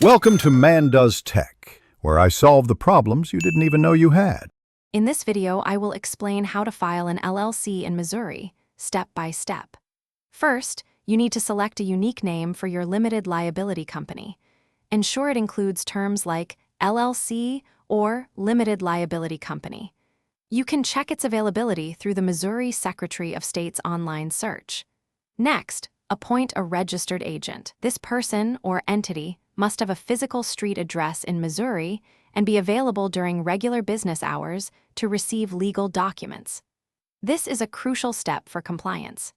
Welcome to Man Does Tech, where I solve the problems you didn't even know you had. In this video, I will explain how to file an LLC in Missouri, step by step. First, you need to select a unique name for your limited liability company. Ensure it includes terms like LLC or Limited Liability Company. You can check its availability through the Missouri Secretary of State's online search. Next, appoint a registered agent. This person or entity must have a physical street address in Missouri and be available during regular business hours to receive legal documents. This is a crucial step for compliance.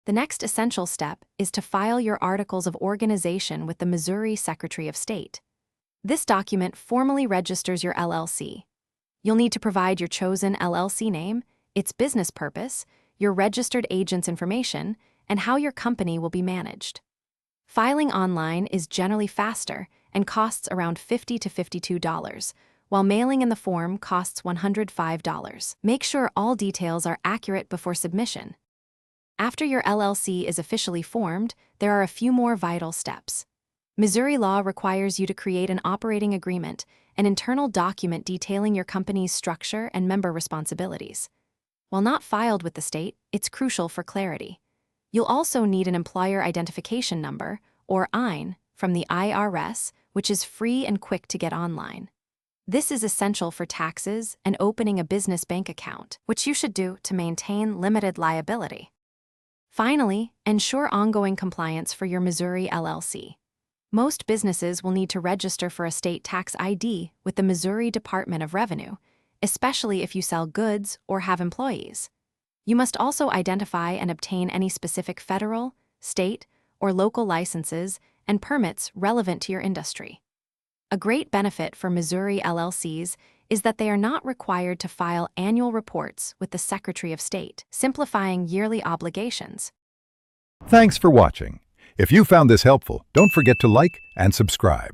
The next essential step is to file your articles of organization with the Missouri Secretary of State. This document formally registers your LLC. You'll need to provide your chosen LLC name, its business purpose, your registered agent's information, and how your company will be managed. Filing online is generally faster and costs around $50 to $52, while mailing in the form costs $105. Make sure all details are accurate before submission. After your LLC is officially formed, there are a few more vital steps. Missouri law requires you to create an operating agreement, an internal document detailing your company's structure and member responsibilities. While not filed with the state, it's crucial for clarity. You'll also need an employer identification number, or EIN, from the IRS, which is free and quick to get online. This is essential for taxes and opening a business bank account, which you should do to maintain limited liability. Finally, ensure ongoing compliance for your Missouri LLC. Most businesses will need to register for a state tax ID with the Missouri Department of Revenue, especially if you sell goods or have employees. You must also identify and obtain any specific federal, state, or local licenses and permits relevant to your industry. A great benefit for Missouri LLCs is that they are not required to file annual reports with the Secretary of State, simplifying yearly obligations. Thanks for watching. If you found this helpful, don't forget to like and subscribe.